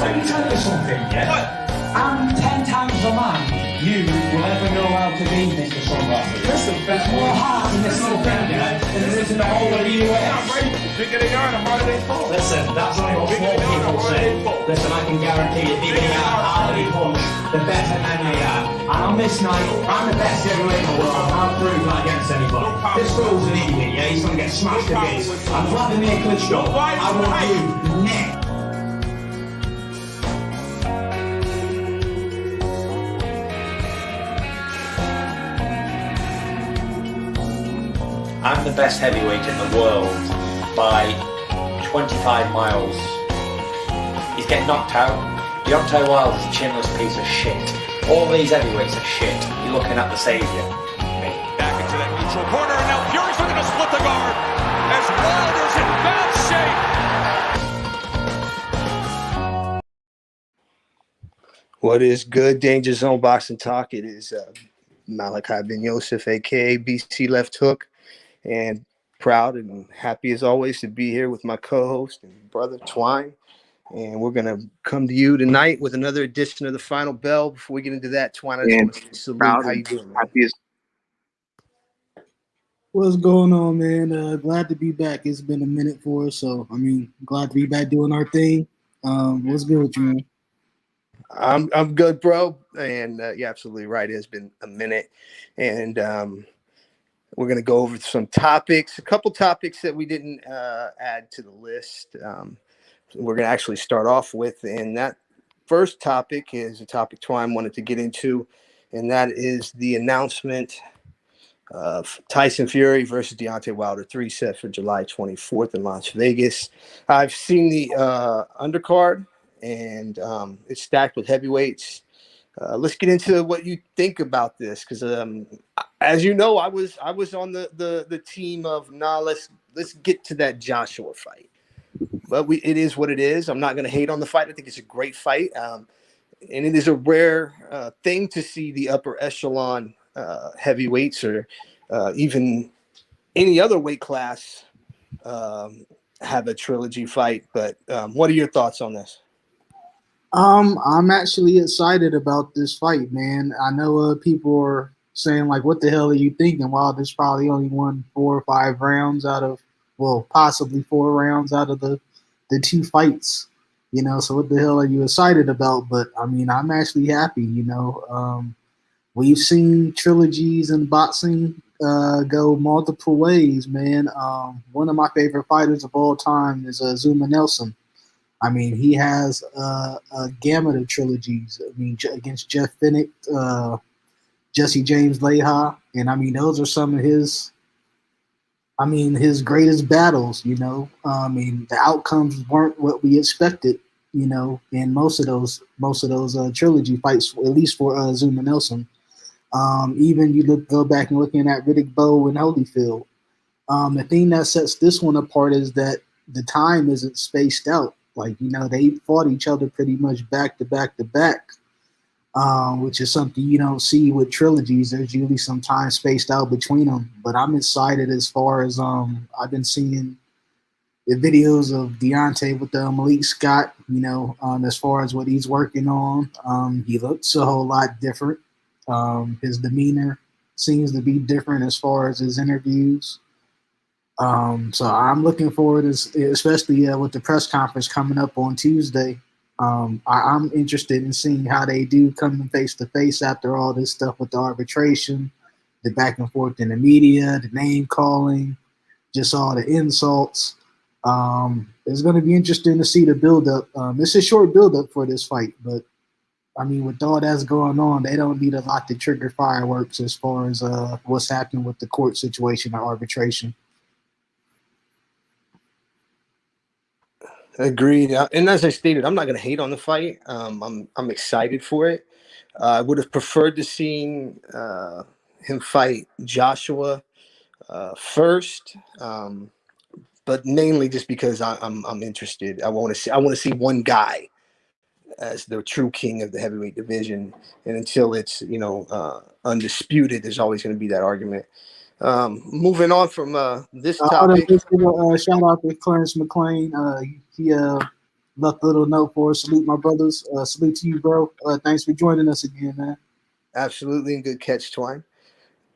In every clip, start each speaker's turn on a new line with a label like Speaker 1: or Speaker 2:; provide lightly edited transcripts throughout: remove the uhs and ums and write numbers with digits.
Speaker 1: Let me tell you something, yeah?
Speaker 2: What?
Speaker 1: I'm 10 times the man you will ever know how to be, Mr. Sunglasses.
Speaker 2: Listen,
Speaker 1: There's more heart in this little thing, yeah, than there is in the whole of the US.
Speaker 2: Bigger than yarn, harder than full.
Speaker 1: Listen, that's only what small people say. Listen, I can guarantee you, bigger the harder you punch, the better man you are. And on this night, I'm the best heavyweight in the world. I'll prove that against anybody. This fool's an idiot, yeah? He's gonna get smashed to bits. I'm Vladimir Klitschko. I want you next.
Speaker 3: I'm the best heavyweight in the world by 25 miles. He's getting knocked out. Deontay Wilder's a chinless piece of shit. All these heavyweights are shit. You're looking at the saviour. Me.
Speaker 4: Back into that neutral corner, and now Fury's looking to split the guard as Wilder's in bad shape.
Speaker 5: What is good, Danger Zone Boxing Talk? It is Malachi Ben Yosef, a.k.a. BC Left Hook, and proud and happy as always to be here with my co-host and brother, Twine. And we're going to come to you tonight with another edition of the Final Bell. Before we get into that, Twine, I just want to salute. How you doing, man?
Speaker 6: What's going on, man? Glad to be back. It's been a minute for us, so, glad to be back doing our thing. What's good with you, man?
Speaker 5: I'm good, bro. And you're absolutely right. It has been a minute. And we're going to go over some topics, a couple topics that we didn't add to the list. We're going to actually start off with, and that first topic is a topic Twine wanted to get into, and that is the announcement of Tyson Fury versus Deontay Wilder 3 set for July 24th in Las Vegas. I've seen the undercard, and it's stacked with heavyweights. Let's get into what you think about this, because as you know, I was on the team of let's get to that Joshua fight. But it is what it is. I'm not going to hate on the fight. I think it's a great fight, and it is a rare thing to see the upper echelon heavyweights or even any other weight class have a trilogy fight. But what are your thoughts on this?
Speaker 6: I'm actually excited about this fight, man. I know people are saying, like, what the hell are you thinking? Wilder's probably only won 4 or 5 rounds out of, possibly 4 rounds out of the 2 fights, so what the hell are you excited about? But I'm actually happy, we've seen trilogies in boxing go multiple ways, man. One of my favorite fighters of all time is Zuma Nelson. He has a gamut of trilogies. Against Jeff Finnick, Jesse James Leija, and those are some of his greatest battles, the outcomes weren't what we expected, in most of those trilogy fights, at least for Zuma Nelson. Even go back and looking at Riddick Bowe and Holyfield. The thing that sets this one apart is that the time isn't spaced out. They fought each other pretty much back to back to back. Which is something you don't see with trilogies. There's usually some time spaced out between them. But I'm excited as far as I've been seeing the videos of Deontay with Malik Scott, as far as what he's working on. He looks a whole lot different. His demeanor seems to be different as far as his interviews. So I'm looking forward, especially with the press conference coming up on Tuesday. I'm interested in seeing how they do come face to face after all this stuff with the arbitration, the back and forth in the media, the name calling, just all the insults. It's going to be interesting to see the build-up. It's a short build-up for this fight, but with all that's going on, they don't need a lot to trigger fireworks as far as what's happening with the court situation or arbitration.
Speaker 5: Agreed. And as I stated, I'm not going to hate on the fight. I'm excited for it. I would have preferred to see him fight Joshua first, but mainly just because I'm interested. I want to see one guy as the true king of the heavyweight division, and until it's undisputed, there's always going to be that argument. Moving on from this topic.
Speaker 6: Shout out to Clarence McLean. He left a little note for us. Salute my brothers. Salute to you, bro. Thanks for joining us again, man.
Speaker 5: Absolutely, and good catch, Twine.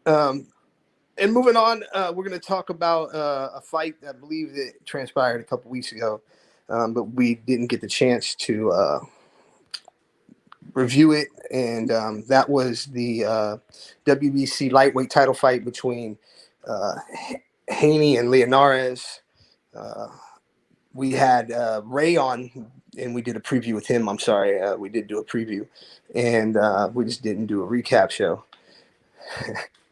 Speaker 5: And moving on, we're going to talk about a fight I believe that transpired a couple weeks ago, but we didn't get the chance to review it. And that was the WBC lightweight title fight between Haney and Leonarez. We had Ray on, and we did a preview with him. I'm sorry, we did do a preview, and we just didn't do a recap show.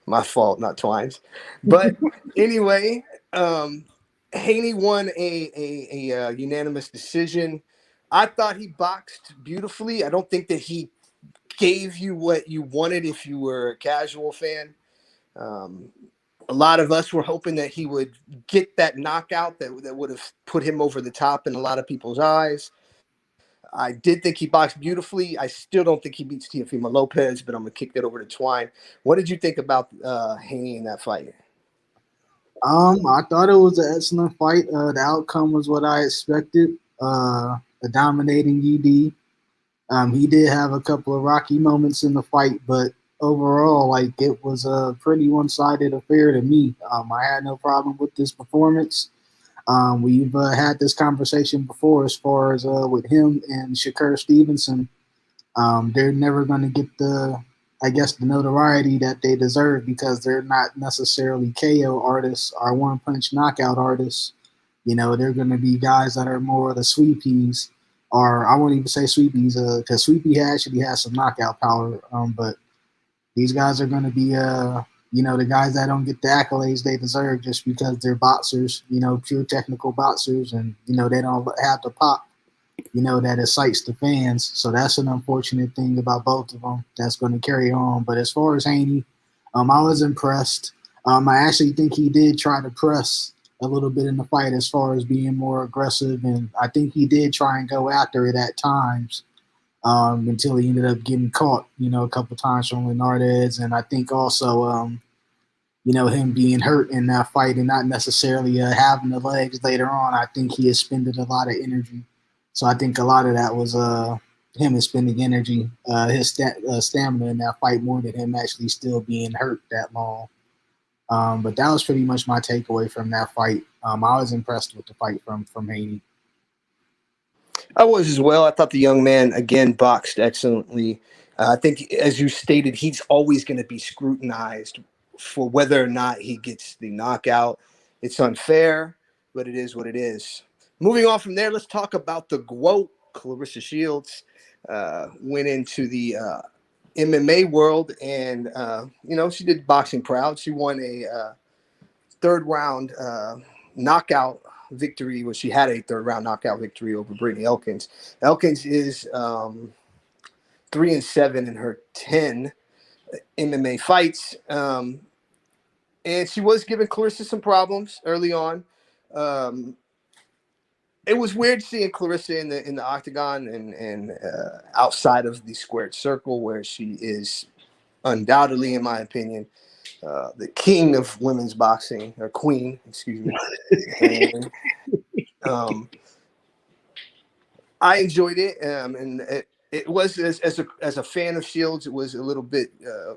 Speaker 5: My fault, not Twine's. But anyway, Haney won a unanimous decision. I thought he boxed beautifully. I don't think that he gave you what you wanted if you were a casual fan. A lot of us were hoping that he would get that knockout that would have put him over the top in a lot of people's eyes. I did think he boxed beautifully. I still don't think he beats Teofimo Lopez, but I'm going to kick that over to Twine. What did you think about Haney in that fight?
Speaker 6: I thought it was an excellent fight. The outcome was what I expected. A dominating ED. He did have a couple of rocky moments in the fight, but overall, like, it was a pretty one-sided affair to me. I had no problem with this performance. We've had this conversation before as far as with him and Shakur Stevenson. They're never going to get the notoriety that they deserve because they're not necessarily KO artists or one-punch knockout artists. You know, they're going to be guys that are more of the sweepies, or I won't even say sweepies because sweepy actually has some knockout power. But these guys are going to be the guys that don't get the accolades they deserve just because they're boxers, pure technical boxers, and, they don't have the pop, that excites the fans. So that's an unfortunate thing about both of them that's going to carry on. But as far as Haney, I was impressed. I actually think he did try to press a little bit in the fight as far as being more aggressive, and I think he did try and go after it at times. Until he ended up getting caught, a couple times from Leonarez. And I think also, him being hurt in that fight and not necessarily having the legs later on, I think he expended a lot of energy. So I think a lot of that was him expending energy, his stamina in that fight more than him actually still being hurt that long. But that was pretty much my takeaway from that fight. I was impressed with the fight from Haney.
Speaker 5: I was as well. I thought the young man, again, boxed excellently. I think, as you stated, he's always going to be scrutinized for whether or not he gets the knockout. It's unfair, but it is what it is. Moving on from there, let's talk about the GWOAT. Claressa Sheilds went into the MMA world, and, she did boxing proud. She won a third-round knockout victory. Well, she had a third-round knockout victory over Brittany Elkins. Elkins is 3-7 in her 10 MMA fights, and she was giving Claressa some problems early on. It was weird seeing Claressa in the octagon and outside of the squared circle, where she is undoubtedly, in my opinion, the king of women's boxing, or queen, excuse me. And, I enjoyed it, and it was as a fan of Shields, it was a little bit. I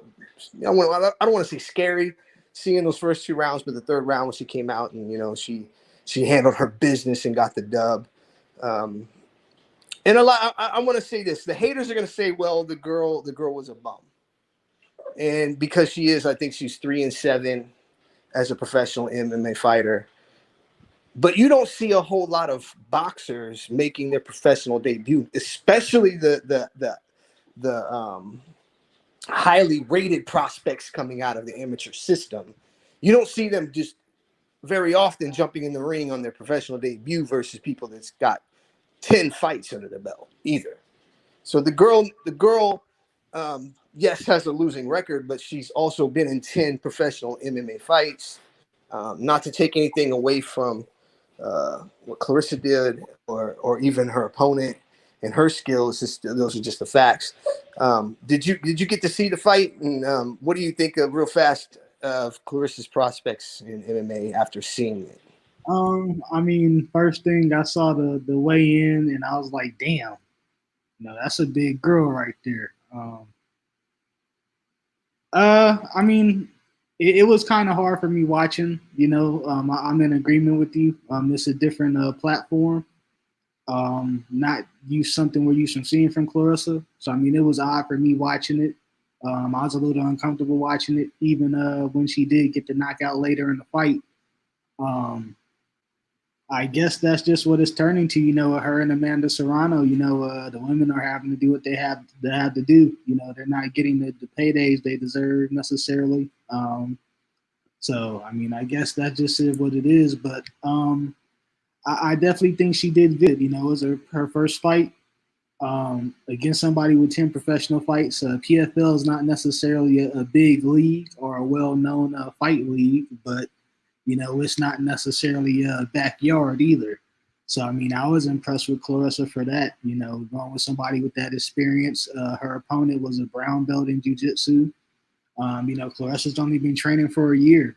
Speaker 5: don't want to say scary seeing those first two rounds, but the third round when she came out and she handled her business and got the dub. And a lot. I want to say this: the haters are going to say, "Well, the girl was a bum," and because she is, I think she's 3-7 as a professional MMA fighter. But you don't see a whole lot of boxers making their professional debut, especially the highly rated prospects coming out of the amateur system. You don't see them just very often jumping in the ring on their professional debut versus people that's got 10 fights under the belt either. So the girl, yes, has a losing record, but she's also been in 10 professional MMA fights. Not to take anything away from what Claressa did, or even her opponent and her skills. Those are just the facts. Did you get to see the fight? And what do you think of real fast of Claressa's prospects in MMA after seeing it?
Speaker 6: I mean, first thing I saw the weigh in, and I was like, damn, that's a big girl right there. I mean, it was kind of hard for me watching. I'm in agreement with you. It's a different platform. Not use something we're used to seeing from Claressa. So I mean, it was odd for me watching it. I was a little uncomfortable watching it, even when she did get the knockout later in the fight. Um, I guess that's just what it's turning to. Her and Amanda Serrano. The women are having to do what they have to do. They're not getting the paydays they deserve necessarily. So I mean, I guess that just is what it is. But I definitely think she did good. It was her first fight against somebody with 10 professional fights. PFL is not necessarily a big league or a well-known fight league, but it's not necessarily a backyard either. So, I mean, I was impressed with Claressa for that, going with somebody with that experience. Her opponent was a brown belt in jiu-jitsu. Claressa's only been training for a year.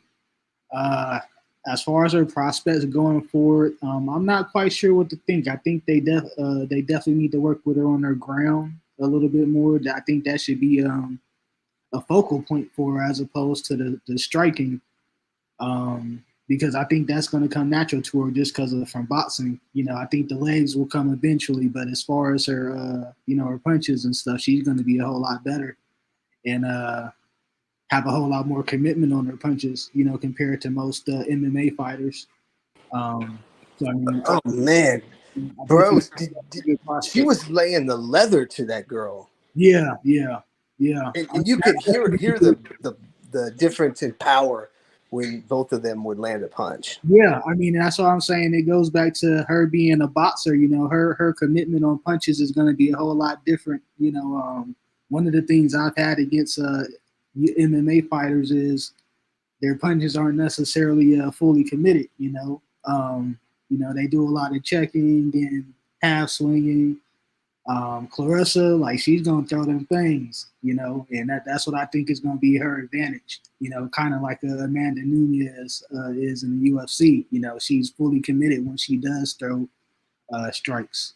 Speaker 6: As far as her prospects going forward, I'm not quite sure what to think. I think they definitely need to work with her on her ground a little bit more. I think that should be a focal point for her as opposed to the striking. Because I think that's going to come natural to her just because of from boxing. I think the legs will come eventually, but as far as her, her punches and stuff, she's going to be a whole lot better and have a whole lot more commitment on her punches, compared to most MMA fighters. So I mean,
Speaker 5: Oh man,
Speaker 6: I
Speaker 5: bro,
Speaker 6: think good
Speaker 5: she
Speaker 6: prospect.
Speaker 5: was laying the leather to that girl,
Speaker 6: Yeah, yeah, yeah.
Speaker 5: and you could hear the difference in power when both of them would land a punch.
Speaker 6: Yeah, I mean that's what I'm saying. It goes back to her being a boxer. Her commitment on punches is going to be a whole lot different. One of the things I've had against MMA fighters is their punches aren't necessarily fully committed. They do a lot of checking and half swinging. Claressa, like she's gonna throw them things, and that's what I think is gonna be her advantage. Kind of like Amanda Nunes is in the UFC. She's fully committed when she does throw strikes.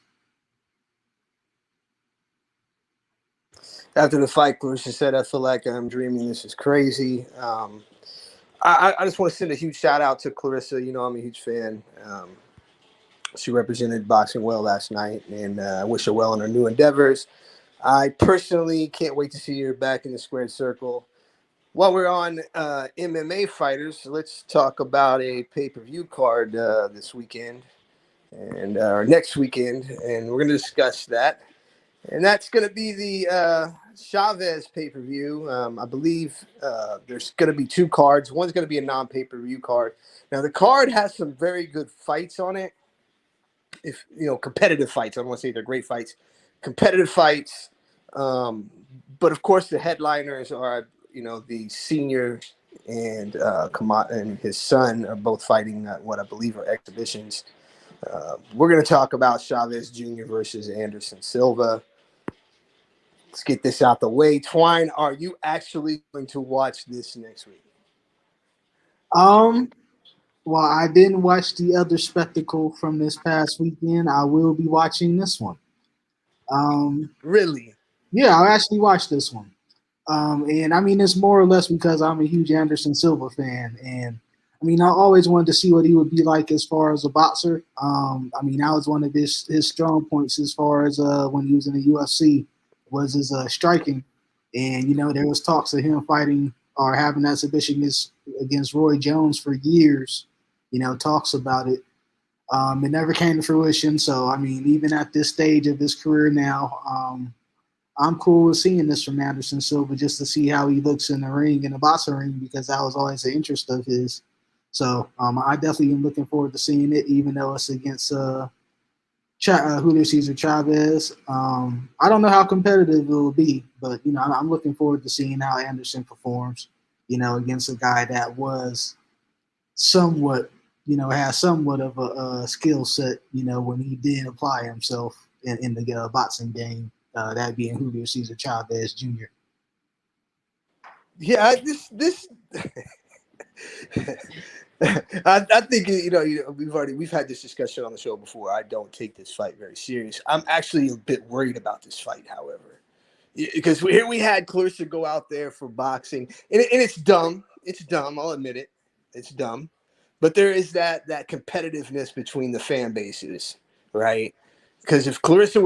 Speaker 5: After the fight, Clarissa said, "I feel like I'm dreaming. This is crazy." I just want to send a huge shout out to Clarissa. I'm a huge fan. She represented boxing well last night, and I wish her well in her new endeavors. I personally can't wait to see her back in the squared circle. While we're on MMA fighters, let's talk about a pay-per-view card this weekend and or next weekend, and we're going to discuss that. And that's going to be the Chavez pay-per-view. I believe there's going to be two cards. One's going to be a non-pay-per-view card. Now, the card has some very good fights on it. If competitive fights. I don't want to say they're great fights. Competitive fights. But, of course, the headliners are, the senior and and his son are both fighting what I believe are exhibitions. We're going to talk about Chavez Jr. versus Anderson Silva. Let's get this out the way. Twine, are you actually going to watch this next week?
Speaker 6: Well, I didn't watch the other spectacle from this past weekend. I will be watching this one.
Speaker 5: Really?
Speaker 6: Yeah, I'll actually watch this one. And I mean, it's more or less because I'm a huge Anderson Silva fan, and I mean, I always wanted to see what he would be like as far as a boxer. I mean, that was one of his strong points as far as when he was in the UFC was his striking, and there was talks of him fighting or having that exhibition against Roy Jones for years. Talks about it. It never came to fruition. So I mean, even at this stage of his career now, I'm cool with seeing this from Anderson Silva just to see how he looks in the ring, in the boxing ring, because that was always an interest of his. So I definitely am looking forward to seeing it, even though it's against Julio Cesar Chavez. I don't know how competitive it will be, but I'm looking forward to seeing how Anderson performs. Against a guy that was somewhat, has somewhat of a skill set. When he did apply himself in the boxing game. That being Julio Cesar Chavez Jr.
Speaker 5: Yeah, this I think we've had this discussion on the show before. I don't take this fight very serious. I'm actually a bit worried about this fight, however, because here we had Claressa go out there for boxing, and it's dumb. It's dumb. I'll admit it. It's dumb, but there is that competitiveness between the fan bases, right? Because if Claressa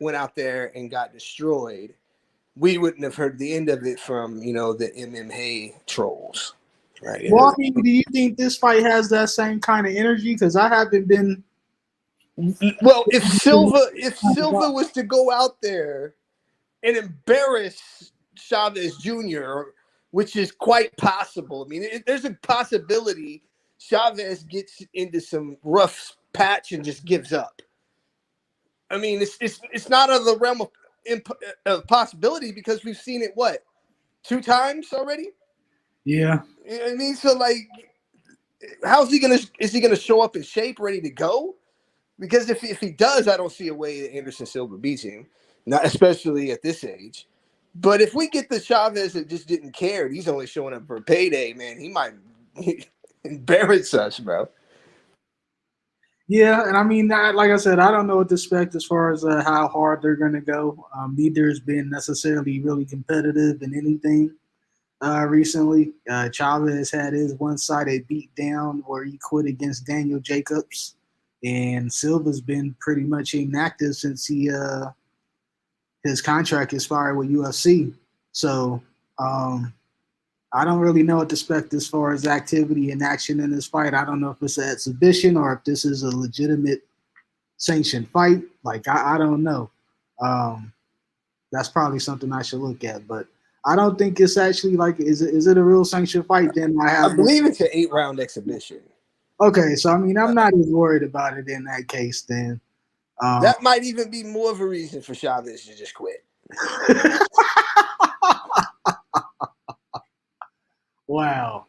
Speaker 5: went out there and got destroyed, we wouldn't have heard the end of it from the MMA trolls. Right.
Speaker 6: Well, I mean, do you think this fight has that same kind of energy? Because I haven't been.
Speaker 5: Well, if Silva was to go out there and embarrass Chavez Jr., which is quite possible. I mean, there's a possibility Chavez gets into some rough patch and just gives up. I mean, it's not out of the realm of possibility because we've seen it 2 times already.
Speaker 6: Yeah.
Speaker 5: You know what I mean? So, like, is he gonna show up in shape, ready to go? Because if he does, I don't see a way that Anderson Silva beats him, not especially at this age. But if we get the Chavez that just didn't care, and he's only showing up for a payday, man, he might embarrass us, bro.
Speaker 6: Yeah, and I mean, like I said, I don't know what to expect as far as how hard they're going to go. Neither has been necessarily really competitive in anything recently. Chavez had his one-sided beat down where he quit against Daniel Jacobs, and Silva's been pretty much inactive since his contract expired with UFC. So I don't really know what to expect as far as activity and action in this fight. I don't know if it's an exhibition or if this is a legitimate sanctioned fight. Like, I don't know. That's probably something I should look at. But I don't think it's actually like, is it a real sanctioned fight? Then
Speaker 5: I believe it's an 8-round exhibition.
Speaker 6: Okay, so I mean, I'm not as worried about it in that case then.
Speaker 5: That might even be more of a reason for Chavez to just quit.
Speaker 6: Wow.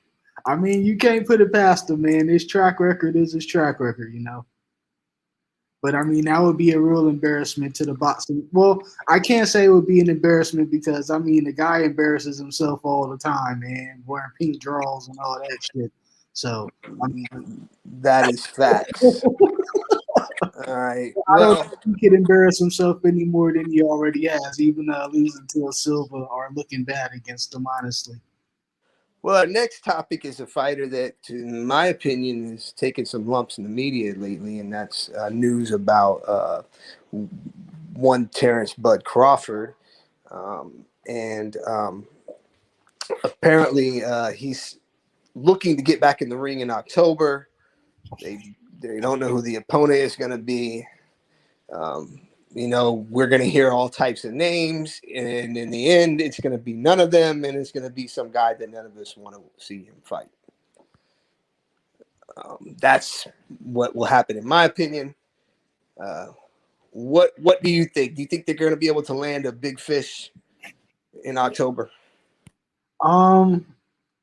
Speaker 6: I mean, you can't put it past him, man. His track record is his track record, But, I mean, that would be a real embarrassment to the boxing. Well, I can't say it would be an embarrassment because, I mean, the guy embarrasses himself all the time, man, wearing pink drawers and all that shit. So, I mean.
Speaker 5: That is facts. All right.
Speaker 6: I don't think he can embarrass himself any more than he already has, even losing to a Silva or looking bad against him, honestly.
Speaker 5: Well, our next topic is a fighter that, in my opinion, is taking some lumps in the media lately, and that's news about one Terrence Bud Crawford. Apparently he's looking to get back in the ring in October. They don't know who the opponent is going to be. We're going to hear all types of names, and in the end, it's going to be none of them, and it's going to be some guy that none of us want to see him fight. That's what will happen, in my opinion. What do you think? Do you think they're going to be able to land a big fish in October?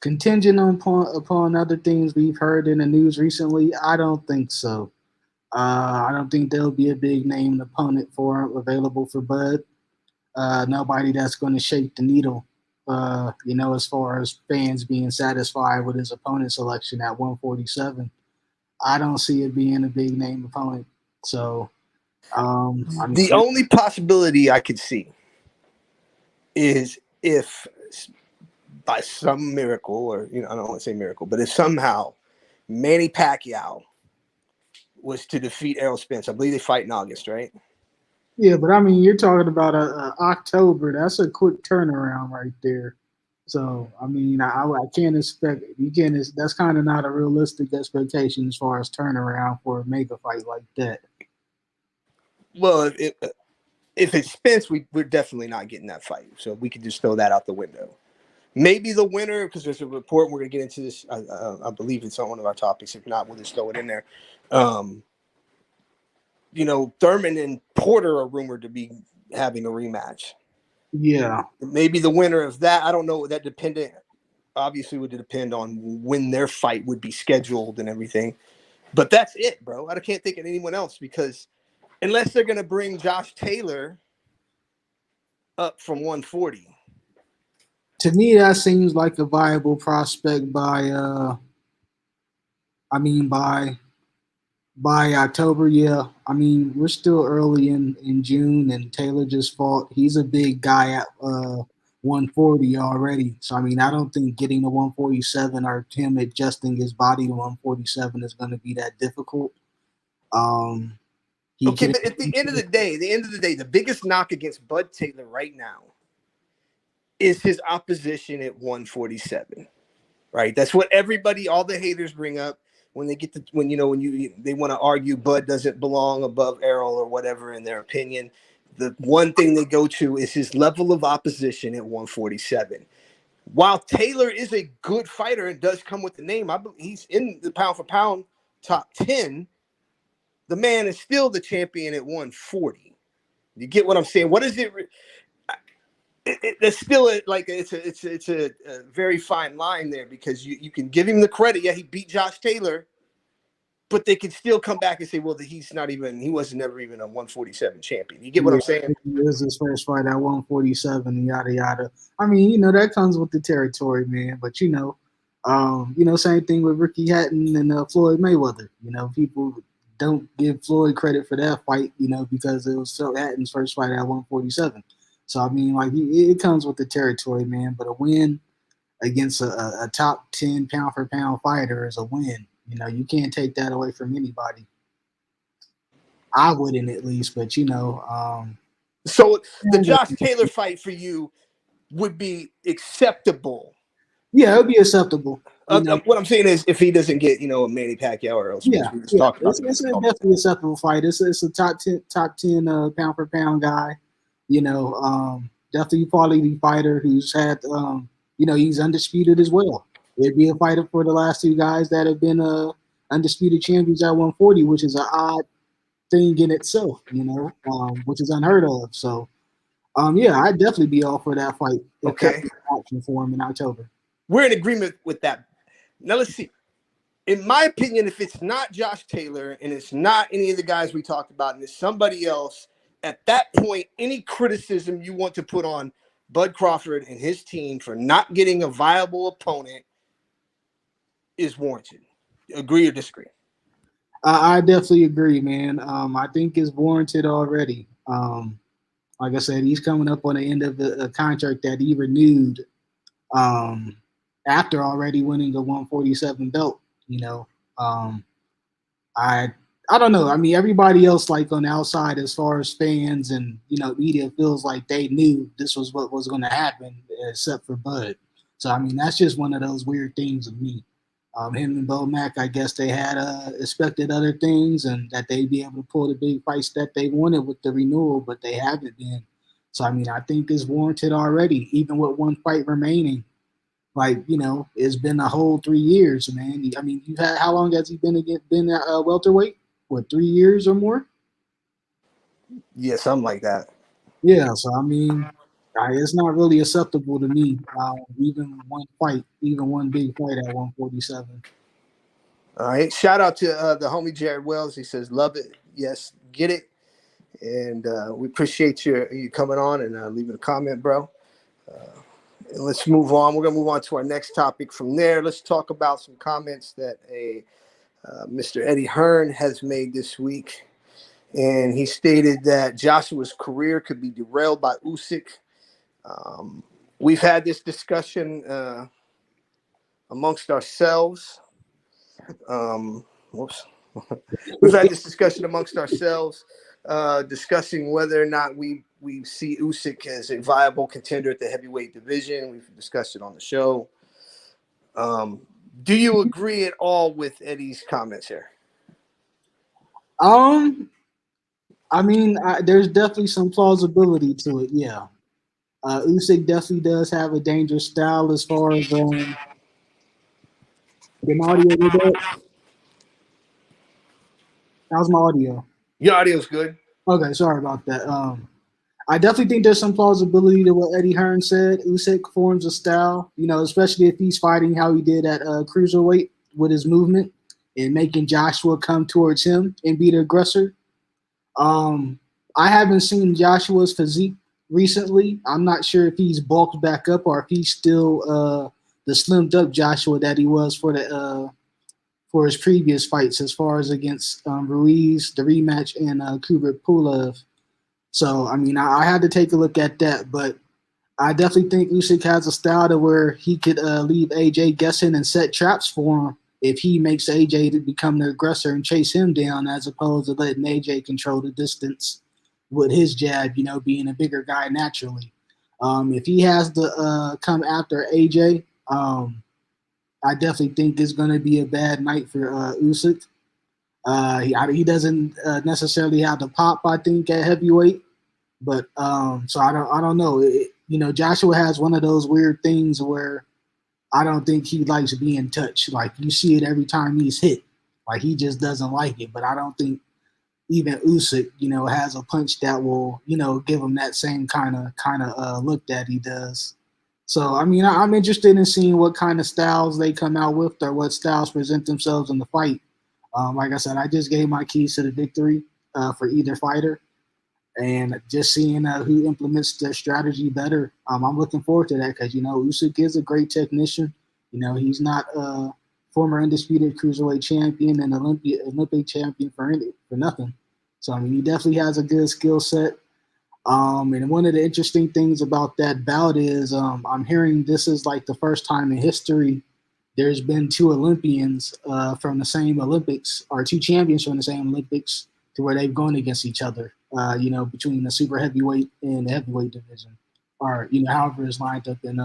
Speaker 6: Contingent upon other things we've heard in the news recently, I don't think so. I don't think there'll be a big name opponent available for Bud. Nobody that's going to shake the needle, as far as fans being satisfied with his opponent selection at 147. I don't see it being a big name opponent. So,
Speaker 5: the only possibility I could see is if by some miracle, or I don't want to say miracle, but if somehow Manny Pacquiao was to defeat Errol Spence. I believe they fight in August, right?
Speaker 6: Yeah, but I mean, you're talking about October. That's a quick turnaround right there. So, I mean, I can't expect that's kind of not a realistic expectation as far as turnaround for a mega fight like that.
Speaker 5: Well, if it's Spence, we're definitely not getting that fight. So we could just throw that out the window. Maybe the winner, because there's a report, we're going to get into this. I believe it's on one of our topics. If not, we'll just throw it in there. Thurman and Porter are rumored to be having a rematch.
Speaker 6: Yeah.
Speaker 5: Maybe the winner of that, I don't know. That obviously would depend on when their fight would be scheduled and everything. But that's it, bro. I can't think of anyone else because unless they're going to bring Josh Taylor up from 140.
Speaker 6: To me, that seems like a viable prospect by I mean, by October, yeah. I mean, we're still early in June, and Taylor just fought. He's a big guy at 140 already. So, I mean, I don't think getting to 147 or him adjusting his body to 147 is going to be that difficult.
Speaker 5: Okay, but at the end of the day, the biggest knock against Bud Taylor right now is his opposition at 147. Right? That's what everybody, all the haters bring up when they get to they want to argue Bud doesn't belong above Errol or whatever in their opinion. The one thing they go to is his level of opposition at 147. While Taylor is a good fighter and does come with the name, I believe he's in the pound for pound top 10. The man is still the champion at 140. You get what I'm saying? What is it? It's still it's a very fine line there, because you can give him the credit. Yeah, he beat Josh Taylor, but they can still come back and say, well, he wasn't never even a 147 champion. You get what I'm saying?
Speaker 6: It was his first fight at 147 and yada yada. I mean, that comes with the territory, man. But same thing with Ricky Hatton and Floyd Mayweather. People don't give Floyd credit for that fight, because it was Hatton's first fight at 147. So, I mean, it comes with the territory, man. But a win against a top 10 pound-for-pound fighter is a win. You can't take that away from anybody. I wouldn't, at least, but,
Speaker 5: So the Josh Taylor fight for you would be acceptable.
Speaker 6: Yeah, it would be acceptable.
Speaker 5: What I'm saying is, if he doesn't get, a Manny Pacquiao or else,
Speaker 6: it's definitely acceptable fight. It's a top 10 pound-for-pound guy. Definitely quality fighter who's had, he's undisputed as well. It'd be a fighter for the last two guys that have been undisputed champions at 140, which is an odd thing in itself, which is unheard of. So, I'd definitely be all for that fight.
Speaker 5: Okay.
Speaker 6: Option for him in October.
Speaker 5: We're in agreement with that. Now let's see. In my opinion, if it's not Josh Taylor and it's not any of the guys we talked about and it's somebody else, at that point, any criticism you want to put on Bud Crawford and his team for not getting a viable opponent is warranted. Agree or disagree?
Speaker 6: I definitely agree, man. I think it's warranted already. Like I said, he's coming up on the end of a contract that he renewed after already winning a 147 belt. I don't know. I mean, everybody else, on the outside, as far as fans and, media, feels like they knew this was what was going to happen, except for Bud. So, I mean, that's just one of those weird things of me. Him and Bo Mack, I guess they had expected other things and that they'd be able to pull the big fights that they wanted with the renewal, but they haven't been. So, I mean, I think it's warranted already, even with one fight remaining. It's been a whole 3 years, man. I mean, how long has he been at welterweight? What, 3 years or more?
Speaker 5: Yeah, something like that.
Speaker 6: Yeah, so I mean, it's not really acceptable to me. Even one big fight at 147.
Speaker 5: All right. Shout out to the homie Jared Wells. He says, "Love it. Yes, get it." And we appreciate you coming on and leaving a comment, bro. And let's move on. We're gonna move on to our next topic. From there, let's talk about some comments that Mr. Eddie Hearn has made this week. And he stated that Joshua's career could be derailed by Usyk. We've had this discussion amongst ourselves. We've had this discussion amongst ourselves, discussing whether or not we see Usyk as a viable contender at the heavyweight division. We've discussed it on the show. Do you agree at all with Eddie's comments here?
Speaker 6: I mean, there's definitely some plausibility to it. Yeah, Usyk definitely does have a dangerous style as far as the audio. How's my audio?
Speaker 5: Your audio's good.
Speaker 6: Okay, sorry about that. I definitely think there's some plausibility to what Eddie Hearn said. Usyk forms a style, especially if he's fighting how he did at cruiserweight with his movement and making Joshua come towards him and be the aggressor. I haven't seen Joshua's physique recently. I'm not sure if he's bulked back up or if he's still the slimmed up Joshua that he was for for his previous fights, as far as against Ruiz, the rematch, and Kubrat Pulev. So, I mean, I had to take a look at that, but I definitely think Usyk has a style to where he could leave AJ guessing and set traps for him if he makes AJ to become the aggressor and chase him down, as opposed to letting AJ control the distance with his jab, being a bigger guy naturally. If he has to come after AJ, I definitely think it's going to be a bad night for Usyk. He doesn't necessarily have the pop, I think, at heavyweight, but so I don't know. Joshua has one of those weird things where I don't think he likes being touched. Like, you see it every time he's hit. Like, he just doesn't like it. But I don't think even Usyk, has a punch that will, give him that same kind of look that he does. So, I mean, I'm interested in seeing what kind of styles they come out with or what styles present themselves in the fight. Like I said, I just gave my keys to the victory for either fighter. And just seeing who implements their strategy better, I'm looking forward to that because, Usyk is a great technician. He's not a former undisputed cruiserweight champion and Olympic champion for nothing. So, I mean, he definitely has a good skill set. And one of the interesting things about that bout is I'm hearing this is like the first time in history there's been two Olympians from the same Olympics, or two champions from the same Olympics, to where they've gone against each other, between the super heavyweight and the heavyweight division, or, however it's lined up in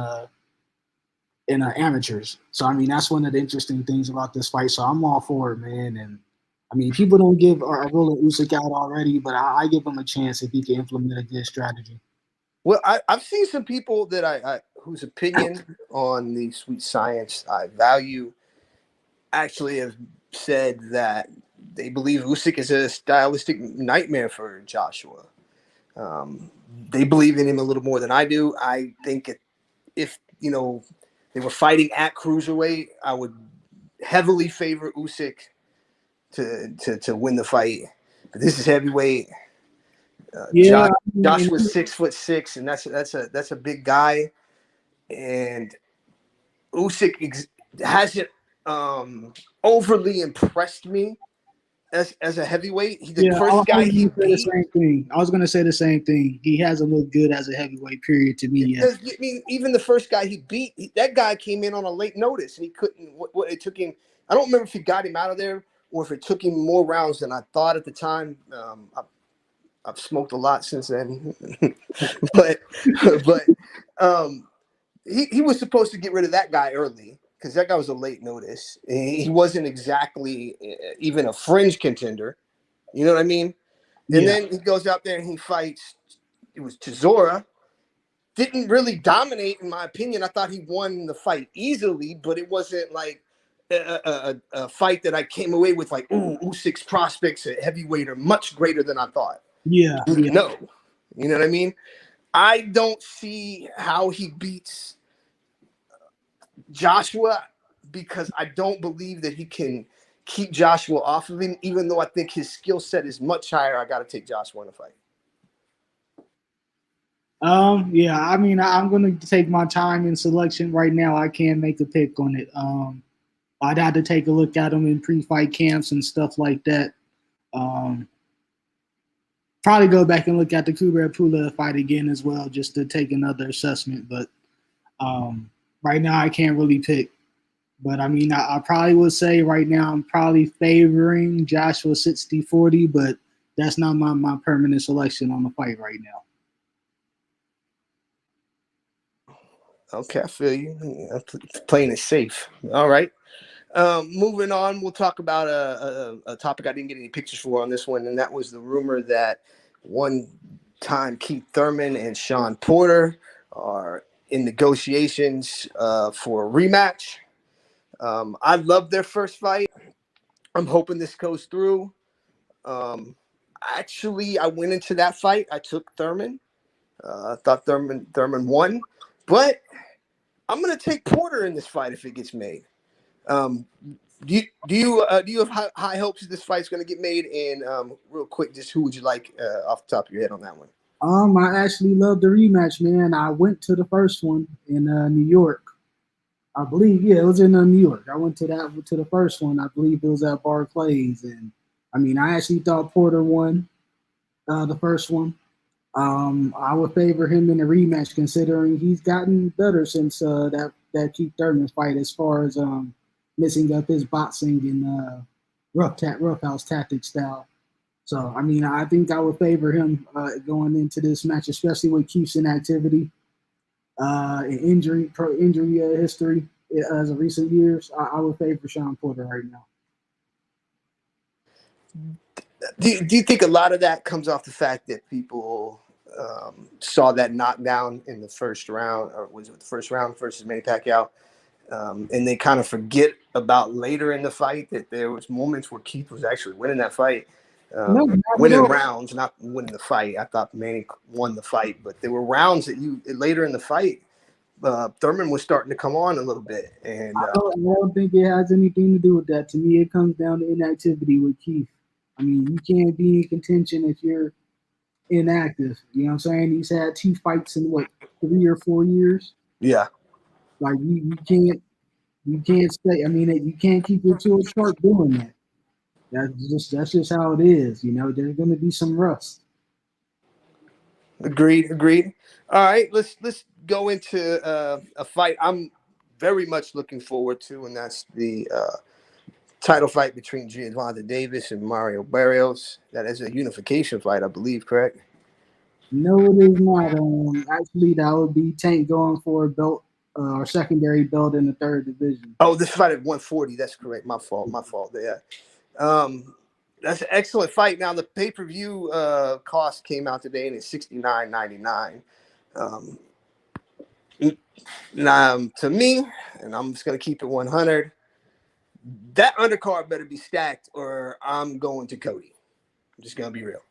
Speaker 6: amateurs. So, I mean, that's one of the interesting things about this fight. So I'm all for it, man. And, I mean, people don't give a ruling Usyk out already, but I give him a chance if he can implement a good strategy.
Speaker 5: Well, I've seen some people that I whose opinion on the sweet science I value actually have said that they believe Usyk is a stylistic nightmare for Joshua. They believe in him a little more than I do. I think if they were fighting at cruiserweight, I would heavily favor Usyk to win the fight. But this is heavyweight. Joshua's 6'6", and that's a big guy, and Usyk hasn't overly impressed me as a heavyweight. First guy he beat.
Speaker 6: I was going to say the same thing. He hasn't looked good as a heavyweight, period, to me yet.
Speaker 5: I mean, even the first guy he beat, that guy came in on a late notice, and he couldn't. What it took him. I don't remember if he got him out of there or if it took him more rounds than I thought at the time. I've smoked a lot since then, but he was supposed to get rid of that guy early because that guy was a late notice. He wasn't exactly even a fringe contender. You know what I mean? And then he goes out there and he fights. It was Chisora. Didn't really dominate, in my opinion. I thought he won the fight easily, but it wasn't like a fight that I came away with like, ooh, Usyk's prospects at heavyweight are much greater than I thought.
Speaker 6: Yeah.
Speaker 5: No. You know what I mean? I don't see how he beats Joshua because I don't believe that he can keep Joshua off of him, even though I think his skill set is much higher. I got to take Joshua in the fight.
Speaker 6: Yeah, I mean, I'm going to take my time in selection right now. I can't make a pick on it. I'd have to take a look at him in pre-fight camps and stuff like that. Probably go back and look at the Kubrat Pulev fight again as well, just to take another assessment. But right now, I can't really pick. But, I mean, I probably would say right now I'm probably favoring Joshua 60-40, but that's not my permanent selection on the fight right now.
Speaker 5: Okay, I feel you. I'm playing it safe. All right. Moving on, we'll talk about a topic I didn't get any pictures for on this one, and that was the rumor that one-time Keith Thurman and Sean Porter are in negotiations for a rematch. I loved their first fight. I'm hoping this goes through. Actually, I went into that fight. I took Thurman. I thought Thurman won, but I'm going to take Porter in this fight if it gets made. Do you have high hopes that this fight's going to get made? And real quick, just who would you like off the top of your head on that one?
Speaker 6: I actually love the rematch, man. I went to the first one in New York. I believe, yeah, it was in New York. I went to the first one. I believe it was at Barclays, and I mean, I actually thought Porter won the first one. I would favor him in the rematch, considering he's gotten better since that Keith Thurman fight, as far as missing up his boxing and roughhouse tactic style. So, I mean, I think I would favor him going into this match, especially with Keith's inactivity, injury history as of recent years. I would favor Sean Porter right now.
Speaker 5: Do you think a lot of that comes off the fact that people saw that knockdown in the first round, or was it the first round versus Manny Pacquiao, and they kind of forget about later in the fight that there was moments where Keith was actually winning that fight,
Speaker 6: No, not at
Speaker 5: winning
Speaker 6: all.
Speaker 5: rounds, not winning the fight. I thought Manny won the fight, but there were rounds that later in the fight, Thurman was starting to come on a little bit, and
Speaker 6: I don't think it has anything to do with that. To me, it comes down to inactivity with Keith. I mean, you can't be in contention if you're inactive. You know what I'm saying? He's had 2 fights in what, 3 or 4 years.
Speaker 5: yeah.
Speaker 6: Like you can't stay. I mean, you can't keep your tools sharp doing that. That's just how it is. You know, there's going to be some rust.
Speaker 5: Agreed. All right, let's go into a fight I'm very much looking forward to, and that's the title fight between Gervonta Davis and Mario Barrios. That is a unification fight, I believe, correct?
Speaker 6: No, it is not. Actually, that would be Tank going for a belt or secondary belt in the 3rd division.
Speaker 5: Oh, this fight at 140. That's correct. My fault. Yeah. That's an excellent fight. Now the pay-per-view cost came out today, and it's $69.99. To me, and I'm just gonna keep it 100. That undercard better be stacked, or I'm going to Cody. I'm just gonna be real.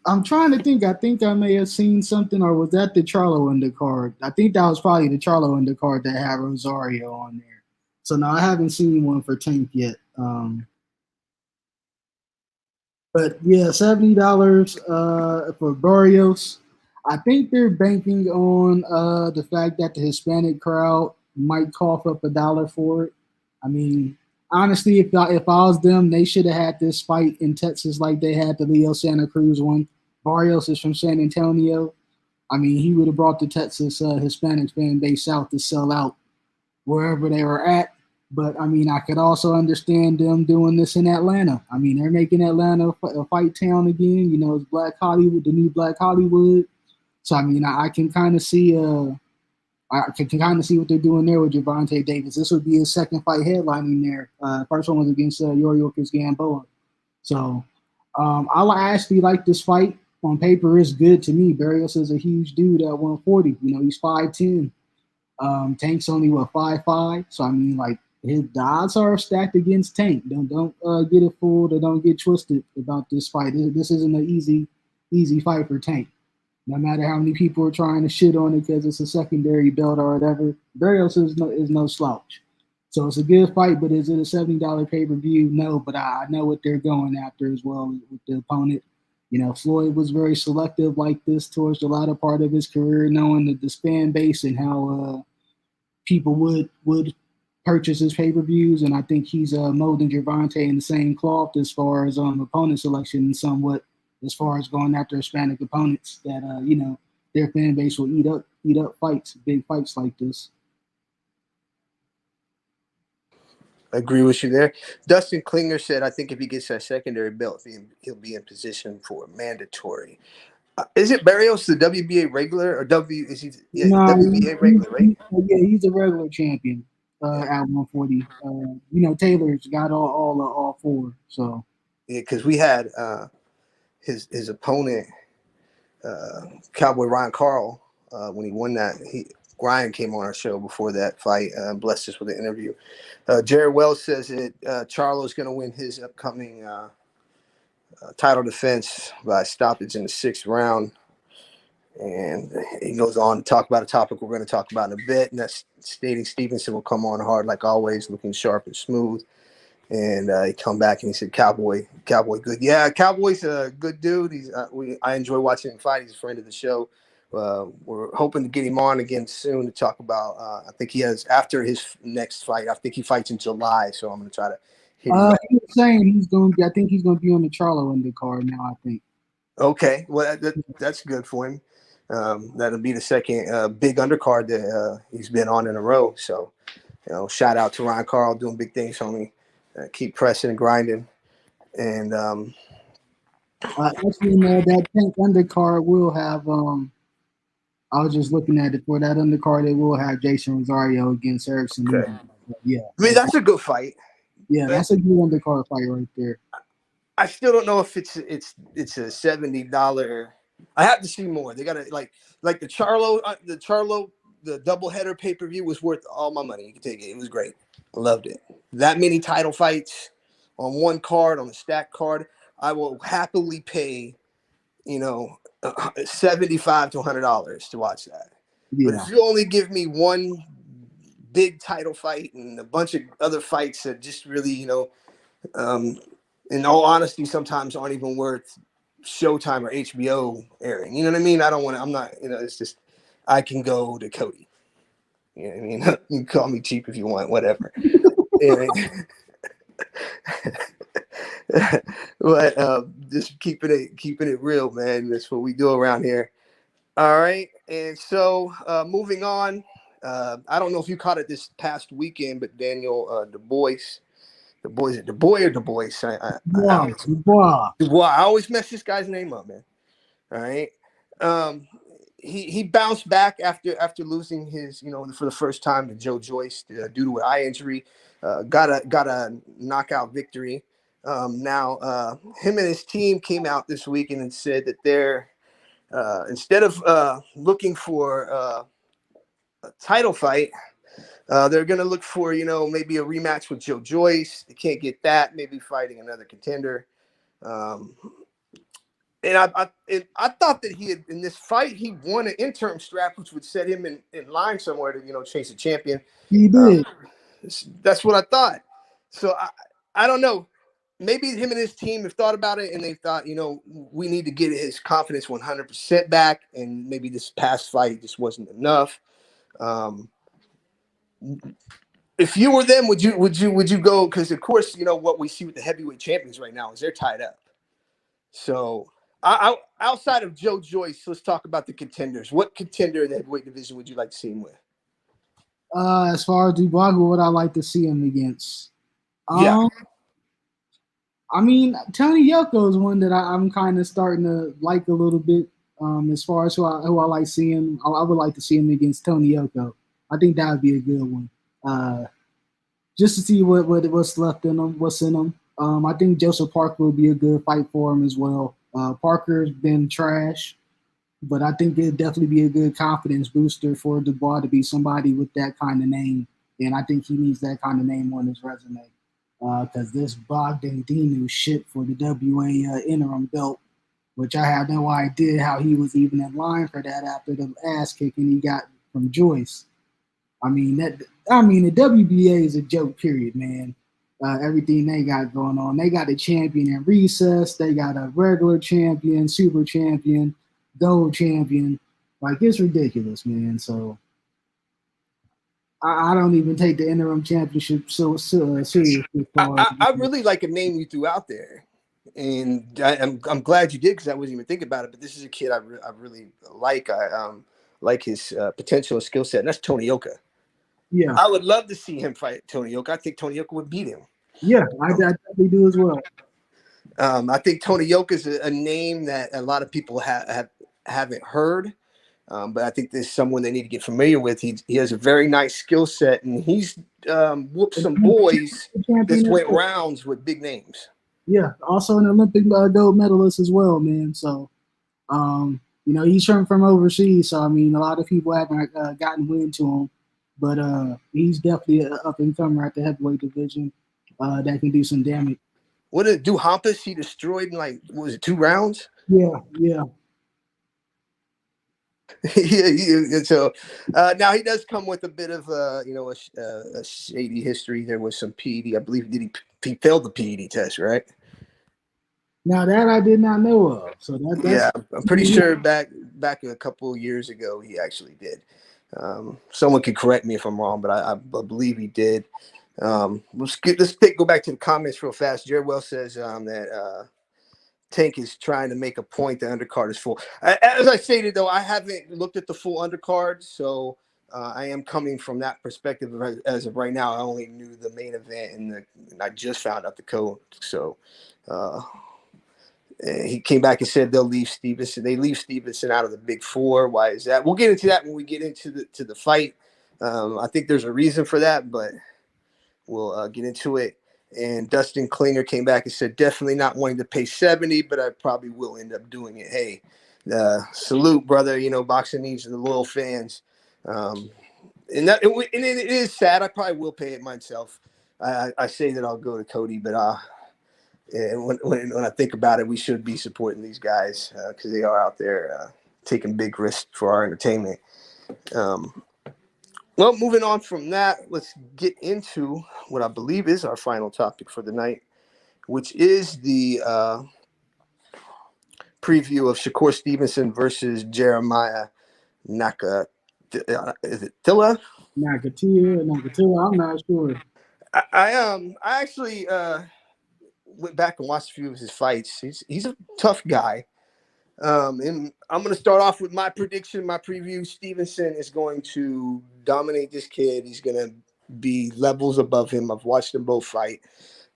Speaker 6: I'm trying to think. I think I may have seen something, or was that the Charlo undercard? I think that was probably the Charlo undercard that had Rosario on there. So no, I haven't seen one for Tank yet. But yeah, $70 for Barrios. I think they're banking on the fact that the Hispanic crowd might cough up $1 for it. I mean, honestly, if I was them, they should have had this fight in Texas like they had the Leo Santa Cruz one. Barrios is from San Antonio. I mean, he would have brought the Texas Hispanic fan base out to sell out wherever they were at. But I mean, I could also understand them doing this in Atlanta. I mean, they're making Atlanta a fight town again. You know, it's Black Hollywood, the new Black Hollywood. So I mean, I can kind of see what they're doing there with Gervonta Davis. This would be his 2nd fight headlining there. First one was against Yoriorkis Gamboa. So I actually like this fight. On paper, it's good to me. Barrios is a huge dude at 140. You know, he's 5'10". Tank's only 5'5". So I mean, like, his odds are stacked against Tank. Don't get it fooled, or don't get twisted about this fight. This isn't an easy fight for Tank. No matter how many people are trying to shit on it because it's a secondary belt or whatever, Barrios is no slouch. So it's a good fight, but is it a $70 pay-per-view? No, but I know what they're going after as well with the opponent. You know, Floyd was very selective like this towards the latter part of his career, knowing the fan base and how people would purchase his pay-per-views, and I think he's molding Gervonta in the same cloth as far as opponent selection and somewhat as far as going after Hispanic opponents that you know, their fan base will eat up fights, big fights like this.
Speaker 5: I agree with you there. Dustin Klinger said, I think if he gets that secondary belt, he'll be in position for mandatory. Is it Barrios the WBA regular, or WBA regular, right?
Speaker 6: He's a regular champion at 140. You know, Taylor's got all 4. So
Speaker 5: yeah, because we had his opponent, Cowboy Ryan Carl, when he won that. Ryan came on our show before that fight, blessed us with an interview. Jared Wells says that Charlo's going to win his upcoming title defense by stoppage in the 6th round. And he goes on to talk about a topic we're going to talk about in a bit, and that's stating Stevenson will come on hard like always, looking sharp and smooth. And he come back and he said, Cowboy good. Yeah, Cowboy's a good dude. I enjoy watching him fight. He's a friend of the show. we're hoping to get him on again soon to talk about. I think he has after his next fight. I think he fights in July, so I'm going to try to hit him up.
Speaker 6: He was saying he's going to. I think he's going to be on the Charlo undercard now. I think.
Speaker 5: Okay, well that's good for him. That'll be the second big undercard that he's been on in a row. So, shout out to Ryan Carl doing big things, homie. Keep pressing and grinding. And
Speaker 6: actually, that 10th undercard will have. I was just looking at it for that undercard. It will have Jason Rosario against Erickson.
Speaker 5: okay.
Speaker 6: Yeah,
Speaker 5: I mean that's a good fight.
Speaker 6: Yeah, that's a good undercard fight right there.
Speaker 5: I still don't know if it's a $70. I have to see more. They gotta like the Charlo, the doubleheader pay-per-view was worth all my money. You can take it. It was great. I loved it. That many title fights on one card, on a stacked card, I will happily pay, $75 to $100 to watch that.
Speaker 6: Yeah.
Speaker 5: But if you only give me one big title fight and a bunch of other fights that just really, in all honesty, sometimes aren't even worth Showtime or HBO airing. You know what I mean? I'm not, it's just, I can go to Cody. You know what I mean? You can call me cheap if you want, whatever. But just keeping it real, man. That's what we do around here. All right. And so moving on, I don't know if you caught it this past weekend, but Daniel Dubois. Dubois or Dubois?
Speaker 6: Dubois.
Speaker 5: I always mess this guy's name up, man. All right. He bounced back after losing his, for the first time to Joe Joyce due to an eye injury. Got a knockout victory. Now him and his team came out this weekend and said that they're instead of looking for a title fight, they're going to look for, maybe a rematch with Joe Joyce. They can't get that. Maybe fighting another contender. And I thought that he had, in this fight, he won an interim strap, which would set him in line somewhere to, chase a champion.
Speaker 6: He did.
Speaker 5: That's what I thought. So I don't know. Maybe him and his team have thought about it and they thought, we need to get his confidence 100% back. And maybe this past fight just wasn't enough. If you were them, would you go? Because of course, what we see with the heavyweight champions right now is they're tied up. So outside of Joe Joyce, let's talk about the contenders. What contender in the heavyweight division would you like to see him with?
Speaker 6: As far as Dubois, who would I like to see him against?
Speaker 5: Yeah.
Speaker 6: I mean, Tony Yoko is one that I'm kind of starting to like a little bit. As far as who I like seeing, I would like to see him against Tony Yoko. I think that would be a good one. Just to see what's left in him, what's in him. I think Joseph Parker would be a good fight for him as well. Parker's been trash, but I think it'd definitely be a good confidence booster for Dubois to be somebody with that kind of name. And I think he needs that kind of name on his resume. Because this Bogdan Dinu shit for the WA interim belt, which I have no idea how he was even in line for that after the ass kicking he got from Joyce. The WBA is a joke, period, man. Everything they got going on. They got a champion in recess. They got a regular champion, super champion, gold champion. Like, it's ridiculous, man. So I don't even take the interim championship so seriously.
Speaker 5: I really like a name you threw out there. And I'm glad you did because I wasn't even thinking about it. But this is a kid I really like. I like his potential and skill set. And that's Tony Yoka.
Speaker 6: Yeah,
Speaker 5: I would love to see him fight Tony Yoka. I think Tony Yoka would beat him.
Speaker 6: Yeah, I definitely do as well.
Speaker 5: I think Tony Yoka is a name that a lot of people haven't heard. But I think there's someone they need to get familiar with. He has a very nice skill set, and he's whooped some boys that went rounds with big names.
Speaker 6: Yeah, also an Olympic gold medalist as well, man. So, he's from overseas. So, a lot of people haven't gotten wind to him. But he's definitely an up-and-comer at the heavyweight division that can do some damage.
Speaker 5: What did Duhampas? He destroyed in 2 rounds?
Speaker 6: Yeah.
Speaker 5: Yeah. So now he does come with a bit of a shady history. There was some PED. I believe he failed the PED test, right?
Speaker 6: Now that I did not know of. So
Speaker 5: I'm pretty sure back back a couple of years ago, he actually did. Someone can correct me if I'm wrong, but I believe he did. Let's go back to the comments real fast. Jared Wells says that Tank is trying to make a point the undercard is full. As I stated, though, I haven't looked at the full undercard, so I am coming from that perspective. As of right now, I only knew the main event, and I just found out the code. So he came back and said they'll leave Stevenson. They leave Stevenson out of the big four. Why is that? We'll get into that when we get into the fight. I think there's a reason for that, but we'll get into it. And Dustin Klinger came back and said, definitely not wanting to pay 70, but I probably will end up doing it. Hey, salute, brother. You know, boxing needs the loyal fans. And it is sad. I probably will pay it myself. I say that I'll go to Cody, but when I think about it, we should be supporting these guys because they are out there taking big risks for our entertainment. Well, moving on from that, let's get into what I believe is our final topic for the night, which is the preview of Shakur Stevenson versus Jeremiah Nakathila. Is it Thilla?
Speaker 6: Nakathila. I'm not sure.
Speaker 5: I actually went back and watched a few of his fights. He's a tough guy. And I'm going to start off with my prediction, my preview. Stevenson is going to dominate this kid. He's going to be levels above him. I've watched them both fight.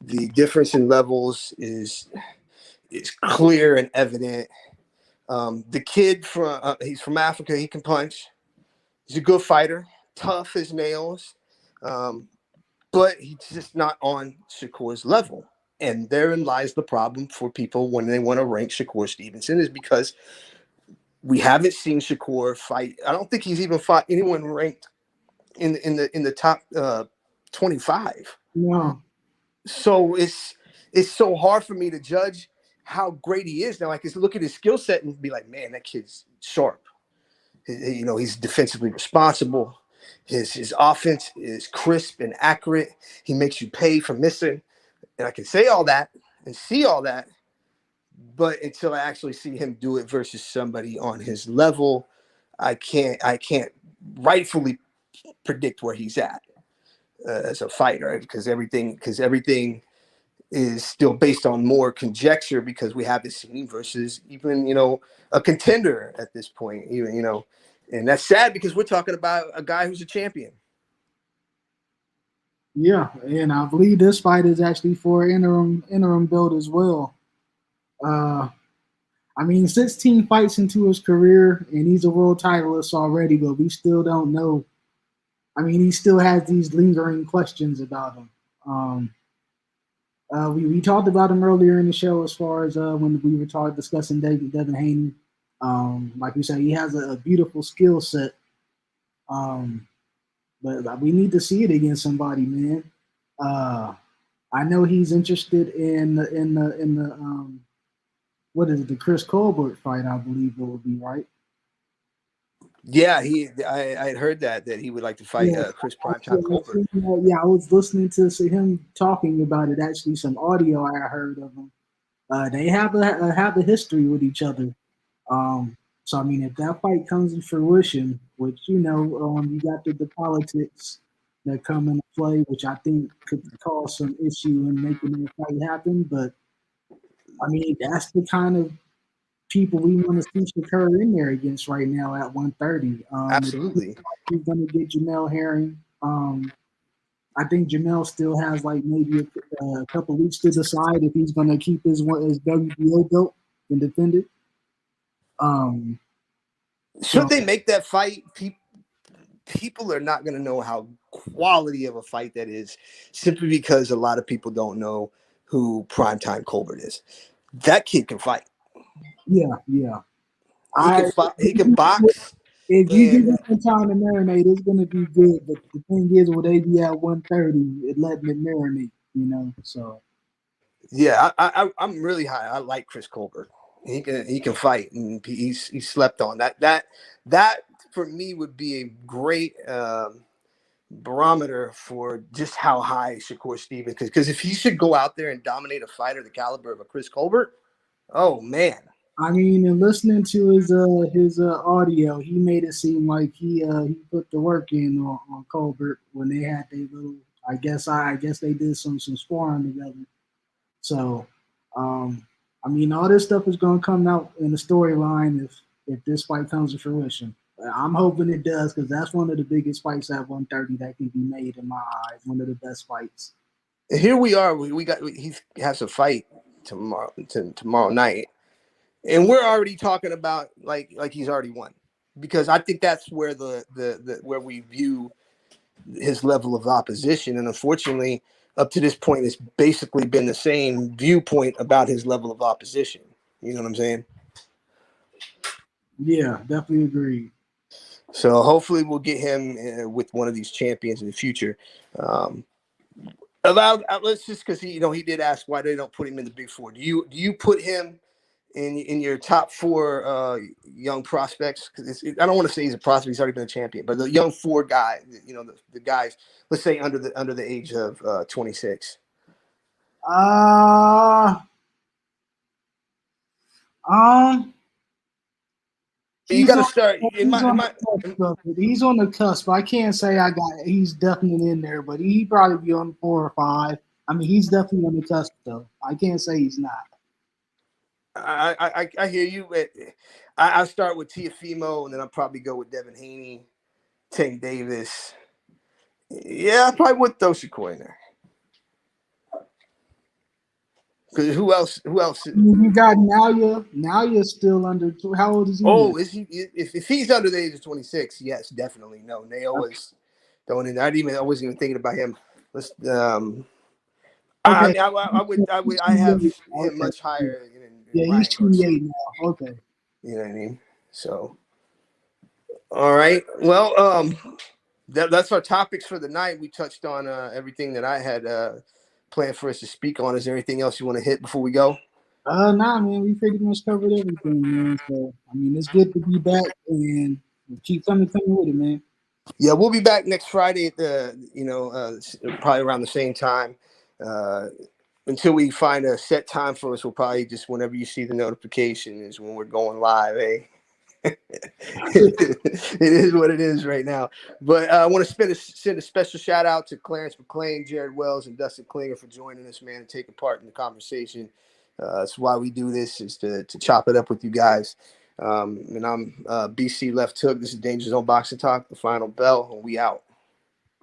Speaker 5: The difference in levels is clear and evident. The kid he's from Africa. He can punch. He's a good fighter, tough as nails, but he's just not on Shakur's level. And therein lies the problem for people when they want to rank Shakur Stevenson, is because we haven't seen Shakur fight. I don't think he's even fought anyone ranked in the top 25.
Speaker 6: No.
Speaker 5: So it's so hard for me to judge how great he is now. I can look at his skill set and be like, man, that kid's sharp. He's defensively responsible. His offense is crisp and accurate. He makes you pay for missing. And I can say all that and see all that, but until I actually see him do it versus somebody on his level, I can't rightfully predict where he's at as a fighter, right? Because everything is still based on more conjecture because we haven't seen versus even a contender at this point, and that's sad because we're talking about a guy who's a champion.
Speaker 6: Yeah, and I believe this fight is actually for interim build as well. 16 fights into his career, and he's a world titleist already, but we still don't know. He still has these lingering questions about him. We talked about him earlier in the show as far as when we were discussing Devin Haney. Like you said, he has a beautiful skill set. But we need to see it against somebody, man. I know he's interested in the what is it, the Chris Colbert fight? I believe it would be, right.
Speaker 5: Yeah, I had heard that he would like to fight Chris Primetime Colbert.
Speaker 6: Yeah, I was listening to him talking about it. Actually, some audio I heard of him. They have a history with each other. So if that fight comes to fruition, which you got the politics that come into play, which I think could cause some issue in making the fight happen. But that's the kind of people we want to see Shakur in there against right now at 130.
Speaker 5: Absolutely,
Speaker 6: he's going to get Jamel Herring. I think Jamel still has maybe a couple weeks to decide if he's going to keep his WBO belt and defend it.
Speaker 5: Should they make that fight? People are not going to know how quality of a fight that is simply because a lot of people don't know who Primetime Colbert is. That kid can fight.
Speaker 6: Yeah.
Speaker 5: He can box.
Speaker 6: If you give him some time to marinate, it's going to be good. But the thing is, will they be at 130, letting it marinate, So.
Speaker 5: Yeah, I'm really high. I like Chris Colbert. He can fight, and he's slept on. That for me would be a great barometer for just how high Shakur Stevenson, because if he should go out there and dominate a fighter the caliber of a Chris Colbert, oh man,
Speaker 6: I mean, and listening to his audio, he made it seem like he put the work in on Colbert when they had their little. I guess they did some sparring together. So, um, I mean, all this stuff is going to come out in the storyline if this fight comes to fruition. I'm hoping it does because that's one of the biggest fights at 130 that can be made in my eyes. One of the best fights.
Speaker 5: And here we are. He has a fight tomorrow night, and we're already talking about like he's already won, because I think that's where the where we view his level of opposition, and unfortunately, up to this point, it's basically been the same viewpoint about his level of opposition. You know what I'm saying?
Speaker 6: Yeah, definitely agree.
Speaker 5: So hopefully, we'll get him with one of these champions in the future. Let's just because he did ask why they don't put him in the big four. Do you put him in your top four young prospects? Because I don't want to say he's a prospect; he's already been a champion. But the young four guy, the guys, let's say under the age of 26.
Speaker 6: Um,
Speaker 5: You
Speaker 6: he's
Speaker 5: got to
Speaker 6: on.
Speaker 5: start
Speaker 6: He's on the cusp. I can't say he's definitely in there, but he probably be on 4 or 5. I mean, he's definitely on the cusp though. I can't say he's not.
Speaker 5: I hear you. I start with Tiafimo, and then I'll probably go with Devin Haney, Tank Davis. Yeah, I probably would throw Shakur in there. Because who else?
Speaker 6: You got Naya. Naya's still under. How old is he?
Speaker 5: Oh, is he? If he's under the age of 26, yes, definitely. No, Nayo was throwing in. I wasn't even thinking about him. Let's. I
Speaker 6: Okay.
Speaker 5: mean, I have him much higher than
Speaker 6: Yeah, he's
Speaker 5: Ryan Garcia.
Speaker 6: 28 now. Okay.
Speaker 5: You know what I mean? So, all right. Well, that's our topics for the night. We touched on everything that I had planned for us to speak on. Is there anything else you want to hit before we go?
Speaker 6: Nah, man, we pretty much covered everything, man. So, I mean, it's good to be back and keep coming with it, man.
Speaker 5: Yeah, we'll be back next Friday at probably around the same time. Until we find a set time for us, we'll probably just whenever you see the notification is when we're going live, eh? It is what it is right now. But I want to send a special shout out to Clarence McClain, Jared Wells, and Dustin Klinger for joining us, man, and taking part in the conversation. That's why we do this, is to chop it up with you guys. And I'm BC Left Hook. This is Danger Zone Boxing Talk, the final bell, and we out.